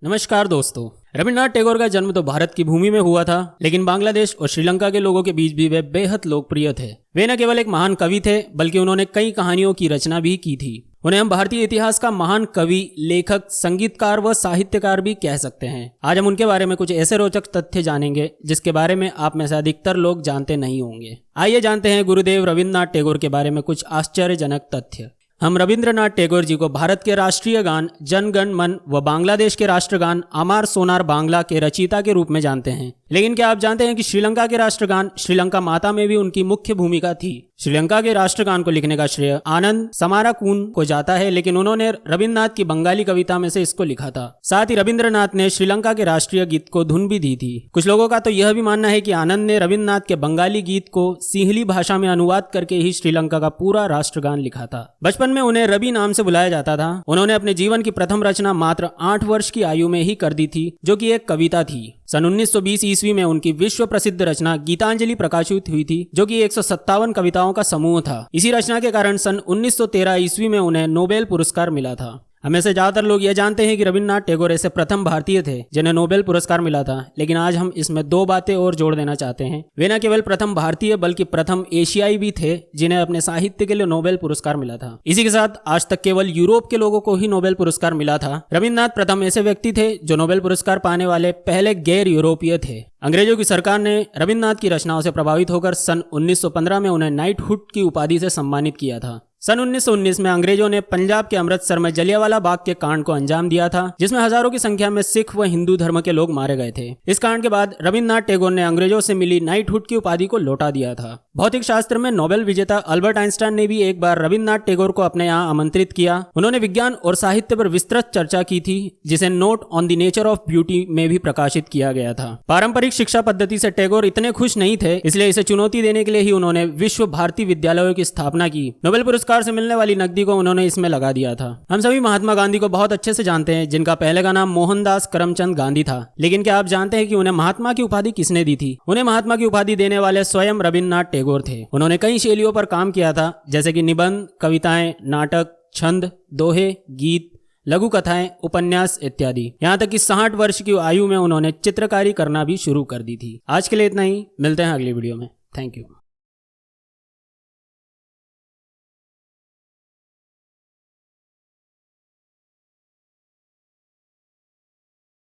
नमस्कार दोस्तों। रविन्द्रनाथ टैगोर का जन्म तो भारत की भूमि में हुआ था, लेकिन बांग्लादेश और श्रीलंका के लोगों के बीच भी वे बेहद लोकप्रिय थे। वे न केवल एक महान कवि थे, बल्कि उन्होंने कई कहानियों की रचना भी की थी। उन्हें हम भारतीय इतिहास का महान कवि, लेखक, संगीतकार व साहित्यकार भी कह सकते हैं। आज हम उनके बारे में कुछ ऐसे रोचक तथ्य जानेंगे जिसके बारे में आप में से अधिकतर लोग जानते नहीं होंगे। आइए जानते हैं गुरुदेव रविन्द्रनाथ टैगोर के बारे में कुछ आश्चर्यजनक तथ्य। हम रविंद्रनाथ टैगोर जी को भारत के राष्ट्रीय गान जन गण मन व बांग्लादेश के राष्ट्रगान अमार सोनार बांग्ला के रचयिता के रूप में जानते हैं। लेकिन क्या आप जानते हैं कि श्रीलंका के राष्ट्रगान श्रीलंका माता में भी उनकी मुख्य भूमिका थी। श्रीलंका के राष्ट्रगान को लिखने का श्रेय आनंद समाराकून को जाता है, लेकिन उन्होंने रविन्द्रनाथ की बंगाली कविता में से इसको लिखा था। साथ ही रविंद्रनाथ ने श्रीलंका के राष्ट्रीय गीत को धुन भी दी थी। कुछ लोगों का तो यह भी मानना है कि आनंद ने रविन्द्रनाथ के बंगाली गीत को सिंहली भाषा में अनुवाद करके ही श्रीलंका का पूरा राष्ट्रगान लिखा था। बचपन में उन्हें रवि नाम से बुलाया जाता था। उन्होंने अपने जीवन की प्रथम रचना मात्र 8 वर्ष की आयु में ही कर दी थी, जो कि एक कविता थी। सन 1920 ईस्वी में उनकी विश्व प्रसिद्ध रचना गीतांजलि प्रकाशित हुई थी, जो कि 157 कविताओं का समूह था। इसी रचना के कारण सन 1913 ईस्वी में उन्हें नोबेल पुरस्कार मिला था। हमें से ज्यादातर लोग यह जानते हैं कि रविन्द्रनाथ टैगोर ऐसे प्रथम भारतीय थे जिन्हें नोबेल पुरस्कार मिला था, लेकिन आज हम इसमें 2 बातें और जोड़ देना चाहते हैं। वे न केवल प्रथम भारतीय बल्कि प्रथम एशियाई भी थे जिन्हें अपने साहित्य के लिए नोबेल पुरस्कार मिला था। इसी के साथ आज तक केवल यूरोप के लोगों को ही नोबेल पुरस्कार मिला था। रविन्द्रनाथ प्रथम ऐसे व्यक्ति थे जो नोबेल पुरस्कार पाने वाले पहले गैर यूरोपीय थे। अंग्रेजों की सरकार ने रविन्द्रनाथ की रचनाओं से प्रभावित होकर सन 1915 में उन्हें नाइटहुड की उपाधि से सम्मानित किया था। सन 1919 में अंग्रेजों ने पंजाब के अमृतसर में जलियांवाला बाग के कांड को अंजाम दिया था, जिसमें हजारों की संख्या में सिख व हिंदू धर्म के लोग मारे गए थे। इस कांड के बाद रविन्द्रनाथ टैगोर ने अंग्रेजों से मिली नाइटहुड की उपाधि को लौटा दिया था। भौतिक शास्त्र में नोबेल विजेता अल्बर्ट आइंस्टाइन ने भी एक बार रविन्द्रनाथ टैगोर को अपने यहाँ आमंत्रित किया। उन्होंने विज्ञान और साहित्य पर विस्तृत चर्चा की थी, जिसे note on the nature of beauty में भी प्रकाशित किया गया था। पारंपरिक शिक्षा पद्धति से टैगोर इतने खुश नहीं थे, इसलिए इसे चुनौती देने के लिए ही उन्होंने विश्व भारती विद्यालयों की स्थापना की। नोबेल पुरस्कार से मिलने वाली नकदी को उन्होंने इसमें लगा दिया था। हम सभी महात्मा गांधी को बहुत अच्छे से जानते हैं, जिनका पहले का नाम मोहनदास करमचंद गांधी था। लेकिन क्या आप जानते हैं कि उन्हें महात्मा की उपाधि किसने दी थी? उन्हें महात्मा की उपाधि देने वाले स्वयं रविन्द्रनाथ टैगोर थे। उन्होंने कई शैलियों पर काम किया था, जैसे कि निबंध, कविताएं, नाटक, छंद, दोहे, गीत, लघु कथाएं, उपन्यास इत्यादि। यहाँ तक कि 60 वर्ष की आयु में उन्होंने चित्रकारी करना भी शुरू कर दी थी। आज के लिए इतना ही। मिलते हैं अगली वीडियो में। Thank you.